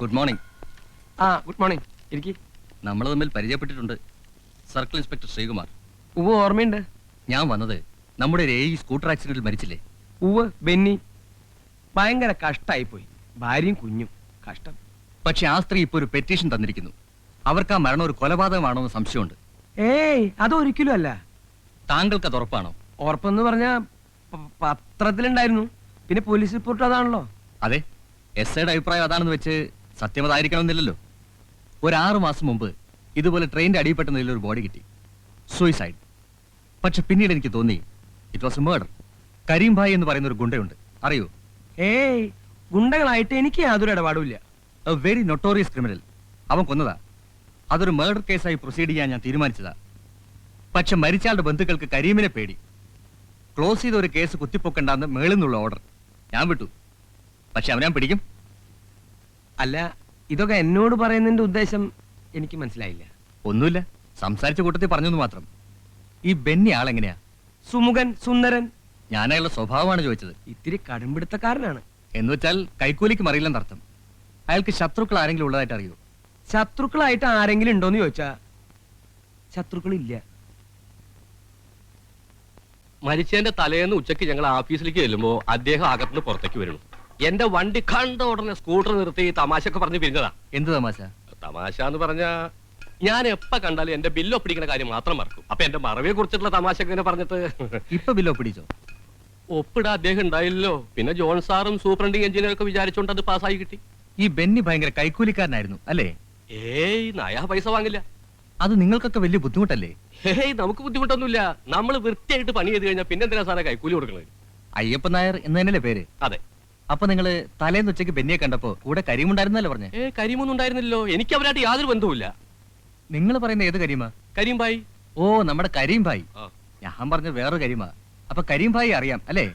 Good morning. Good morning. ഇരിക്കി. നമ്മൾ തമ്മിൽ പരിചയപ്പെട്ടിട്ടുണ്ട്. Circle inspector Sreekumar. ഉവ്വ് ഓർമ്മയുണ്ട്. ഞാൻ വന്നത് നമ്മുടെ ഒരു സ്കൂട്ടർ ആക്സിഡന്റിൽ മരിച്ചില്ലേ? ഉവ്വ് ബെന്നി. ഭയങ്കര കഷ്ടായിപ്പോയി. ഭാര്യയും കുഞ്ഞും കഷ്ടം. പക്ഷെ ആ സ്ത്രീ ഇപ്പൊ ഒരു പെറ്റീഷൻ തന്നിരിക്കുന്നു. അവർക്ക് ആ മരണം ഒരു കൊലപാതകമാണോ എന്ന് സംശയമുണ്ട്. ഏയ് അതൊരിക്കലും അല്ല. താങ്കൾക്ക് അത് ഉറപ്പാണോ? ഉറപ്പെന്ന് പറഞ്ഞ പത്രത്തിലുണ്ടായിരുന്നു. പിന്നെ പോലീസ് റിപ്പോർട്ട് അതാണല്ലോ. അതെ, എസ്ഐയുടെ അഭിപ്രായം അതാണെന്ന് വെച്ച് സത്യം അതായിരിക്കണമെന്നില്ലല്ലോ. ഒരു 6 മാസം മുമ്പ് ഇതുപോലെ ട്രെയിനിന്റെ അടിയിൽപ്പെട്ട നിലയിൽ ഒരു ബോഡി കിട്ടി. സൂയിസൈഡ്. പക്ഷെ പിന്നീട് എനിക്ക് തോന്നി it was a murder. Karim bhai എന്ന് പറയുന്ന ഒരു ഗുണ്ടയുണ്ട്, അറിയോ? ഏയ് ഗുണ്ടകളായിട്ട് എനിക്ക് യാതൊരു ഇടപാടുമില്ല. A very notorious criminal. അവൻ കൊന്നതാ. അതൊരു മർഡർ കേസായി പ്രൊസീഡ് ചെയ്യാൻ ഞാൻ തീരുമാനിച്ചതാ. പക്ഷെ മരിച്ചയാളുടെ ബന്ധുക്കൾക്ക് കരീമിനെ പേടി. ക്ലോസ് ചെയ്ത ഒരു കേസ് കുത്തിപ്പൊക്കണ്ടെന്ന് മേളിൽ നിന്നുള്ള ഓർഡർ. ഞാൻ വിട്ടു. പക്ഷെ അവനെ ഞാൻ പിടിക്കും. അല്ല, ഇതൊക്കെ എന്നോട് പറയുന്നതിന്റെ ഉദ്ദേശം എനിക്ക് മനസ്സിലായില്ല. ഒന്നുമില്ല, സംസാരിച്ച കൂട്ടത്തിൽ പറഞ്ഞെന്ന് മാത്രം. ഈ ബെന്നി ആളെങ്ങനെയാ? സുമുഖൻ, സുന്ദരൻ. ഞാൻ അയാളുടെ സ്വഭാവമാണ് ചോദിച്ചത്. ഇത്തിരി കടുംപിടുത്തക്കാരനാണ്. എന്ന് വെച്ചാൽ കൈക്കൂലിക്ക് മറിയില്ലെന്നർത്ഥം. അയാൾക്ക് ശത്രുക്കൾ ആരെങ്കിലും ഉള്ളതായിട്ട് അറിയോ? ശത്രുക്കളായിട്ട് ആരെങ്കിലും ഉണ്ടോന്ന് ചോദിച്ചാ ശത്രുക്കളില്ല. മരിച്ചതിന്റെ തലേന്ന് ഉച്ചയ്ക്ക് ഞങ്ങൾ ഓഫീസിലേക്ക് ചെല്ലുമ്പോ അദ്ദേഹം അകത്തുനിന്ന് പുറത്തേക്ക് വരുന്നു. എന്റെ വണ്ടി കണ്ട ഉടനെ സ്കൂട്ടർ നിർത്തി തമാശയൊക്കെ പറഞ്ഞ് പിരിഞ്ഞതാ. എന്ത് തമാശ? തമാശ എന്ന് പറഞ്ഞ ഞാൻ എപ്പ കണ്ടാലും എന്റെ ബില്ല് ഒപ്പിടിക്കുന്ന കാര്യം മാത്രം മറക്കും. അപ്പൊ എന്റെ മറവിയെ കുറിച്ചിട്ടുള്ള തമാശ ഇങ്ങനെ പറഞ്ഞിട്ട് ഇപ്പൊ ബില്ല് ഒപ്പിടിച്ചോ? ഒപ്പിടാ അദ്ദേഹം ഉണ്ടായില്ലല്ലോ. പിന്നെ ജോൺ സാറും സൂപ്രണ്ടിങ് എഞ്ചിനീയറൊക്കെ വിചാരിച്ചോണ്ട് അത് പാസ്സായി കിട്ടി. ഈ ബെന്നി ഭയങ്കര കൈക്കൂലിക്കാരനായിരുന്നു അല്ലേ? ഏയ് നയാ പൈസ വാങ്ങില്ല. അത് നിങ്ങൾക്കൊക്കെ വലിയ ബുദ്ധിമുട്ടല്ലേ? ഏയ് നമുക്ക് ബുദ്ധിമുട്ടൊന്നുമില്ല. നമ്മൾ വൃത്തിയായിട്ട് പണി ചെയ്ത് കഴിഞ്ഞാൽ പിന്നെ എന്തിനാ സാറേ കൈക്കൂലി കൊടുക്കുന്നത്? അയ്യപ്പൻ നായർ എന്ന് തന്നെയല്ലേ പേര്? അതെ. അപ്പൊ നിങ്ങള് തലേന്ന് ഉച്ചയ്ക്ക് ബെന്നിയെ കണ്ടപ്പോ കൂടെ കരീമുണ്ടായിരുന്നല്ലേ പറഞ്ഞേ? കരീമൊന്നും ഉണ്ടായിരുന്നില്ലല്ലോ. എനിക്ക് അവരായിട്ട് യാതൊരു ബന്ധവുമില്ല. നിങ്ങൾ പറയുന്ന ഏത് കരീമാ? കരീം ഭായി. ഓ, നമ്മുടെ കരീം ഭായി. ഞാൻ പറഞ്ഞ വേറൊരു കരീമാ. അപ്പൊ കരീം ഭായി അറിയാം അല്ലേ?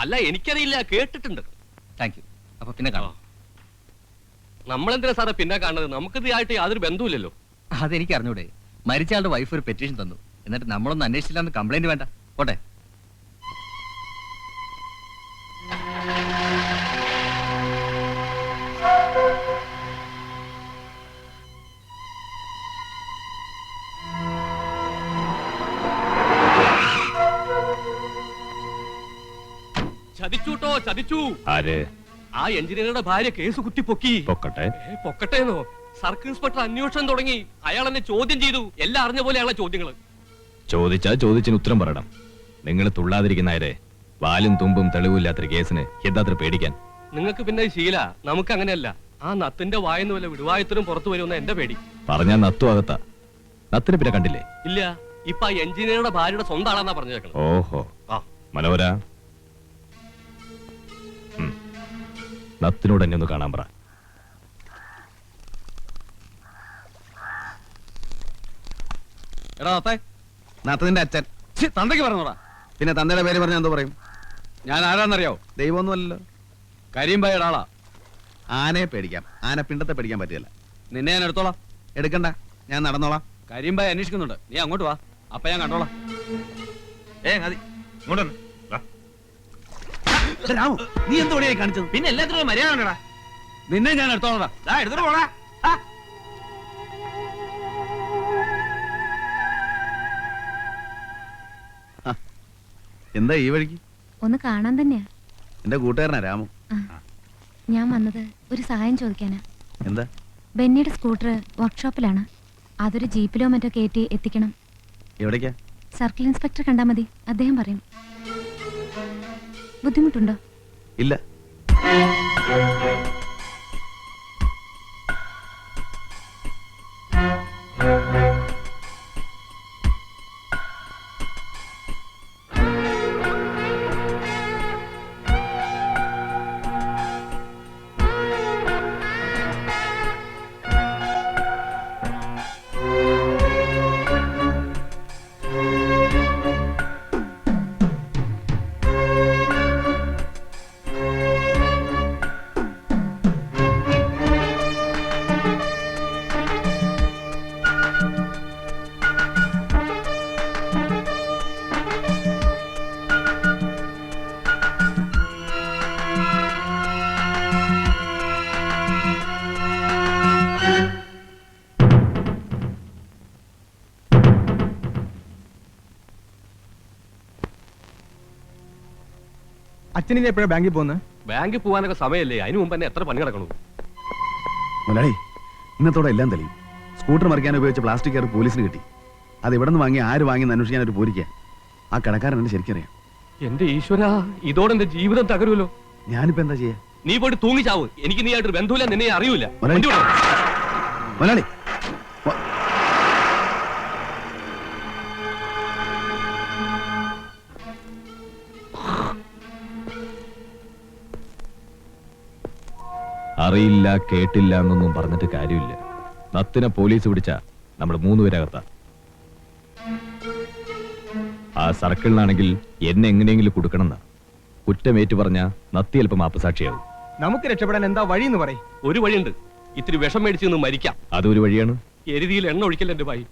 അല്ല, എനിക്കറിയില്ല, കേട്ടിട്ടുണ്ട്. Thank you. അപ്പൊ പിന്നെ കാണാം. നമ്മളെന്തിനാ സാറേ പിന്നെ കാണുന്നത്? നമുക്കിത് ആയിട്ട് യാതൊരു ബന്ധവുമില്ലല്ലോ. അതെനിക്ക് അറിഞ്ഞൂടെ. മരിച്ചയാളുടെ വൈഫ് ഒരു പെറ്റീഷൻ തന്നു. എന്നിട്ട് നമ്മളൊന്നും അന്വേഷിച്ചില്ലാന്ന് കംപ്ലൈന്റ് വേണ്ട. പോട്ടെ. ചതിച്ചൂട്ടോ, ചതിച്ചു. ആര്? ആ എഞ്ചിനീയറുടെ ഭാര്യ കേസ് കുത്തിപ്പൊക്കി. പൊക്കട്ടെ. പൊക്കട്ടേന്നോ? സർക്കിൾ ഇൻസ്പെക്ടർ അന്വേഷണം തുടങ്ങി. അയാൾ എന്നെ ചോദ്യം ചെയ്തു. എല്ലാം അറിഞ്ഞ പോലെ അയാളെ ചോദ്യങ്ങള്. ചോദിച്ചാ ചോദിച്ചിന് ഉത്തരം പറയണം. നിങ്ങൾ തുള്ളാതിരിക്കുന്നവരെ വാലും തുമ്പും തെളിവില്ലാത്തൊരു കേസിന് എന്താത്ര പേടിക്കാൻ? നിങ്ങൾക്ക് പിന്നെ ശീല, നമുക്ക് അങ്ങനെയല്ല. ആ നത്തിന്റെ വായെന്ന് വല്ല വിടുവായത്തിനും പുറത്തു വരുമെന്ന എന്റെ പേടി. പറഞ്ഞാ നത്തു അകത്താ. നത്തിന് പിന്നെ കണ്ടില്ലേ? ഇല്ല, ഇപ്പൊ ആ എഞ്ചിനീയറുടെ ഭാര്യയുടെ സ്വന്തം ആളാന്നാ പറഞ്ഞേക്കണം. ഓഹോ, മനോഹര, നത്തിനോട് എന്നെ ഒന്ന് കാണാൻ പറ. എടാ നാത്തതിന്റെ അച്ഛൻ. തന്തയ്ക്ക് പറഞ്ഞോടാ. പിന്നെ തന്തയുടെ പേര് പറഞ്ഞാൽ എന്തോ പറയും? ഞാൻ ആരാന്നറിയോ? ദൈവമൊന്നുമല്ലല്ലോ. കരീം ഭായിയുടെ ആളാ. ആനയെ പേടിക്കാം, ആന പിണ്ടത്തെ പേടിക്കാൻ പറ്റില്ല. നിന്നെ ഞാൻ എടുത്തോളാം. എടുക്കണ്ട, ഞാൻ നടന്നോളാം. കരീം ഭായി അന്വേഷിക്കുന്നുണ്ട്, നീ അങ്ങോട്ട് വാ. അപ്പൊ ഞാൻ കണ്ടോളാം. രാമു, നീ എന്ത് പണിയായി കാണിച്ചത്? പിന്നെ എല്ലാത്തിനും മര്യാദ ഉണ്ടടാ. നിന്നെ ഞാൻ എടുത്തോളാം. എടുത്തിട്ട് പോടാ. എന്താ ഈ വഴിക്ക്? ഒന്ന് കാണാൻ തന്നെയാ. എന്റെ കൂട്ടുകാരനാ രാമു. ഞാൻ വന്നത് ഒരു സഹായം ചോദിക്കാനാ. എന്താ? ബെന്നിയുടെ സ്കൂട്ടർ വർക്ക്ഷോപ്പിലാണ്. അതൊരു ജീപ്പിലോ മറ്റോ കയറ്റി എത്തിക്കണം. എവിടേക്കാ? സർക്കിൾ ഇൻസ്പെക്ടർ കണ്ടാ മതി, അദ്ദേഹം പറയും. ബുദ്ധിമുട്ടുണ്ടോ? ഇല്ല. അച്ഛനിനി എപ്പോഴാണ് ബാങ്കിൽ പോകുന്നത്? ബാങ്കിൽ പോകാനൊക്കെ സമയമല്ലേ? അതിന് മുമ്പ് തന്നെ എത്ര പണി കിടക്കണു. മുതലാളി, ഇന്നത്തോടെ എല്ലാം തെളിയും. സ്കൂട്ടർ മറിക്കാൻ ഉപയോഗിച്ച പ്ലാസ്റ്റിക് കയർ പോലീസിന് കിട്ടി. അത് എവിടെ നിന്ന് വാങ്ങി, ആര് വാങ്ങി അന്വേഷിക്കാൻ ഒരു പോരിക്കുക. ആ കടക്കാരൻ എന്നെ ശരിക്കറിയാം. എന്റെ ഈശ്വര, ഇതോടെ എന്റെ ജീവിതം തകരുമല്ലോ. ഞാനിപ്പോ എന്താ ചെയ്യാ? നീ പോയിട്ട് തൂങ്ങിച്ചാവ്. എനിക്ക് നീ ആയിട്ടൊരു ബന്ധമില്ല, നിന്നെ അറിയൂല. മുതലാളി, മുതലാളി, അറിയില്ല കേട്ടില്ല എന്നൊന്നും പറഞ്ഞിട്ട് കാര്യമില്ല. നത്തിനെ പോലീസ് പിടിച്ച നമ്മൾ 3 പേരകത്താ. ആ സർക്കിളിനാണെങ്കിൽ എന്നെ എങ്ങനെയെങ്കിലും കൊടുക്കണമെന്നാ. കുറ്റമേറ്റു പറഞ്ഞ നത്തി അല്പം മാപ്പസാക്ഷിയാവും. നമുക്ക് രക്ഷപ്പെടാൻ എന്താ വഴിയെന്ന് പറയും. ഒരു വഴിയുണ്ട്. ഇത്തിരി വിഷം മേടിച്ചു നിന്ന് മരിക്കാം. അതൊരു വഴിയാണ്. എരുതിയിൽ എണ്ണ ഒഴിക്കല്ല എന്റെ ഭായി.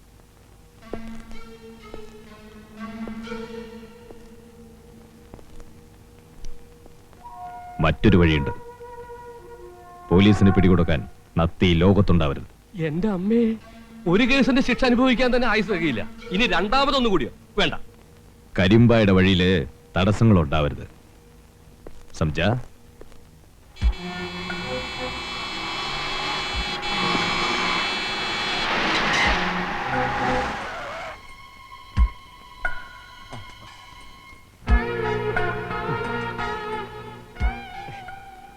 മറ്റൊരു വഴിയുണ്ട്. പോലീസിന് പിടികൊടുക്കാൻ നത്തി ലോകത്തുണ്ടാവരുത്. എന്റെ അമ്മേ, ഒരു കേസിന്റെ ശിക്ഷ അനുഭവിക്കാൻ തന്നെ ആയുസ് തികയില്ല. ഇനി രണ്ടാമതൊന്നും കൂടിയോ? വേണ്ട. കരിമ്പായുടെ വഴിയില് തടസ്സങ്ങൾ ഉണ്ടാവരുത്. സംജ,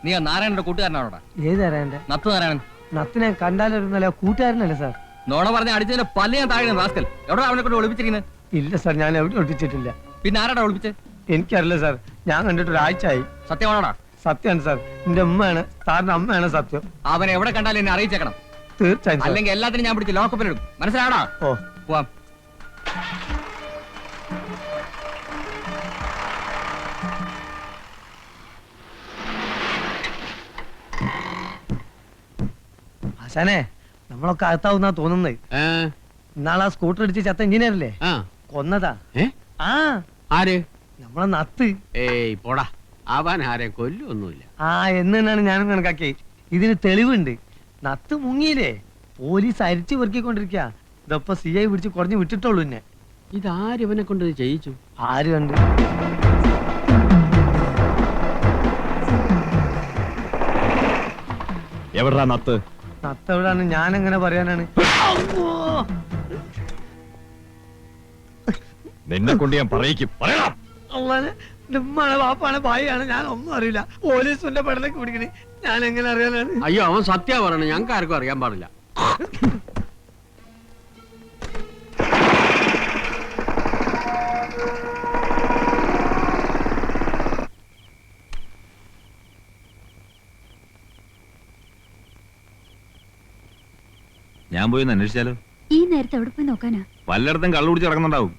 നീ ആ നാരായണന്റെ കൂട്ടുകാരനാണോടാ? ഏതാരാ? നത്ത് നാരായണൻ. നത്തിനെ കണ്ടാലൊരുന്നല്ല കൂട്ടുകാരനല്ലേ സാർ? നോണ പറഞ്ഞ അടിച്ചതിന്റെ പല്ല് ഞാൻ താഴെ റാസ്കൽ. എവിടെ അവനെ കൊണ്ട് ഒളിപ്പിച്ചിരിക്കുന്നത്? ഇല്ല സാർ, ഞാൻ എവിടെ ഒളിപ്പിച്ചിട്ടില്ല. പിന്നെ ആരാടാ ഒളിപ്പിച്ച്? എനിക്കറിയില്ല സാർ, ഞാൻ കണ്ടിട്ട് ഒരാഴ്ചയായി. സത്യമാണോടാ? സത്യമാണ് സാർ, എന്റെ അമ്മയാണ്, സാറിന്റെ അമ്മയാണ് സത്യം. അവനെ എവിടെ കണ്ടാലും എന്നെ അറിയിച്ചേക്കണം. തീർച്ചയായും സാർ. അല്ലെങ്കിൽ എല്ലാത്തിനും ഞാൻ പിടിച്ച് ലോക്കപ്പിലിടും. മനസ്സിലാടാ? ഓ, പോവാം. ആശാനെ, നമ്മളൊക്കെ അകത്താവുന്നാ തോന്നുന്നത്. ഇന്നാളാ സ്കൂട്ടർ അടിച്ച് ചത്ത എഞ്ചിനീയറല്ലേ കൊന്നതാ. ആ, ആര്? നമ്മളെ നത്ത്. ഏയ് പോടാ, അവൻ ആരെയും കൊല്ലൊന്നുമില്ല. ആ എന്ന് തന്നെയാണ് ഞാനും കണക്കാക്കി. ഇതിന് തെളിവുണ്ട്. നത്ത് മുങ്ങിയില്ലേ, പോലീസ് അരിച്ചു പെറുക്കിക്കൊണ്ടിരിക്കുക. ഇതപ്പൊ CI പിടിച്ച് കുറഞ്ഞു വിട്ടിട്ടുള്ളൂ. എന്നെ ഇതാര് ഇവനെ കൊണ്ട് ഇത് ചെയ്യിച്ചു? ആര് കണ്ട്? എവിടാ നത്ത്? നത്ത് എവിടാണ്? ഞാൻ എങ്ങനെ പറയാനാണ്? നിന്നെ കൊണ്ട് ഞാൻ പറയിക്കും. പറയണം. ഉമ്മാണ്, വാപ്പാണ്, ഭായിയാണ്, ഞാൻ ഒന്നും അറിയില്ല. പോലീസിന്റെ പടലേക്ക് പിടിക്കണേ, ഞാൻ എങ്ങനെ അറിയാനാണ്? അയ്യോ, അവൻ സത്യ പറയണ, ഞങ്ങൾക്ക് ആർക്കും അറിയാൻ പാടില്ല. ഞാൻ പോയി ഒന്ന് അന്വേഷിച്ചാലോ? ഈ നേരത്തെ എവിടെ പോയി നോക്കാനാ? വല്ലയിടത്തും കള്ളു കുടിച്ച് കിടക്കുന്നുണ്ടാവും.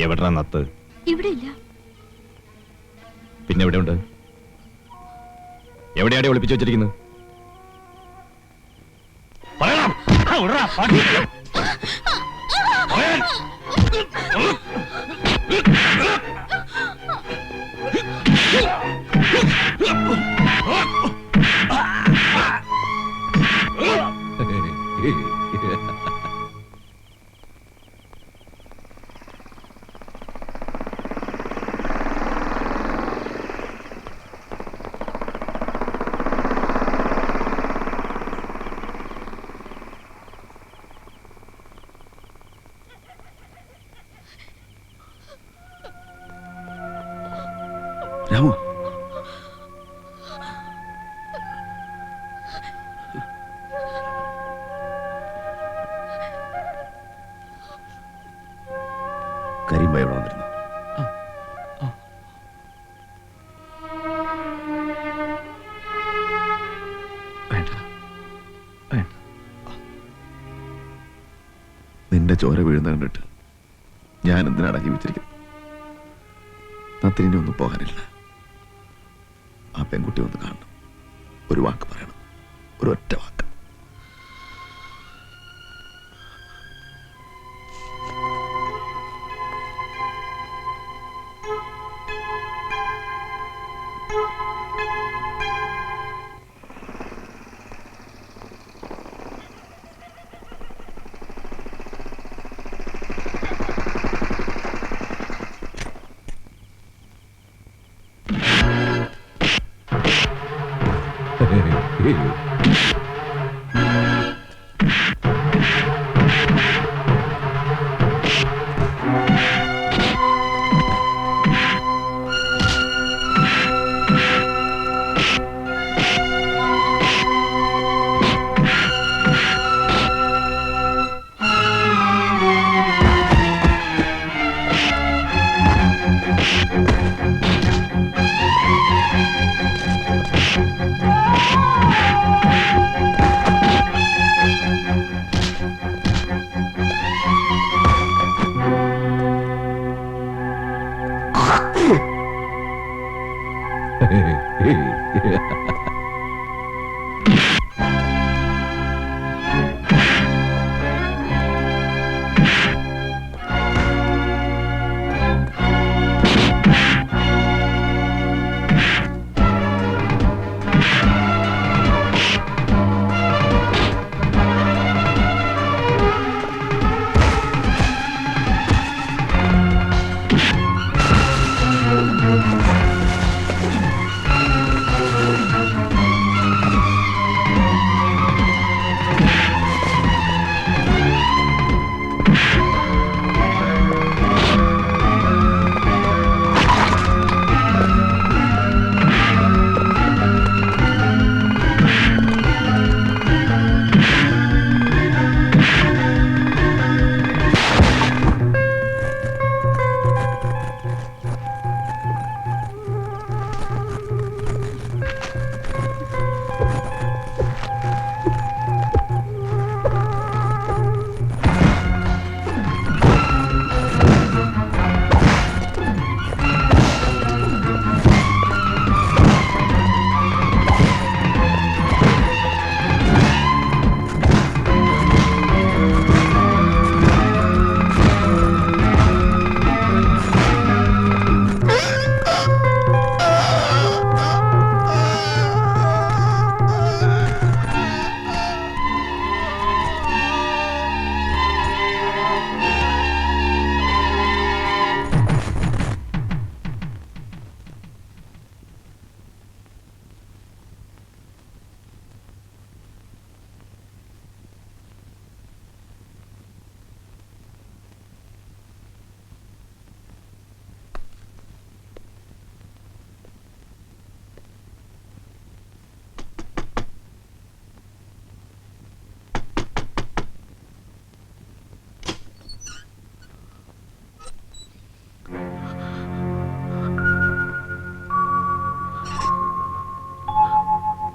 എവിടാ നത്ത്? ഇവിടെ ഇല്ല. പിന്നെ എവിടെയുണ്ട്? എവിടെയാടെ ഒളിപ്പിച്ചു വെച്ചിരിക്കുന്നത്? രാമു, കരിമ്പ എവിടെ വന്നിരുന്നു? നിന്റെ ചോര വീഴുന്ന കണ്ടിട്ട് ഞാൻ എന്തിനാണ് ജീവിച്ചിരിക്കുന്നത്? നത്തിനെ ഒന്നും പോകാനില്ല. ആ പെൺകുട്ടി ഒന്ന് കാണണം, ഒരു വാക്ക് പറയണം, ഒരു ഒറ്റ വാക്ക്.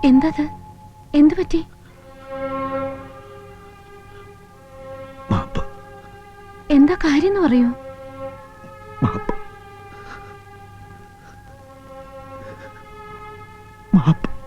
എന്തത്? എന്തു പറ്റി? മാപ്പ്. എന്താ കാര്യം എന്ന് പറയൂ. മാപ്പ്. മാപ്പ്.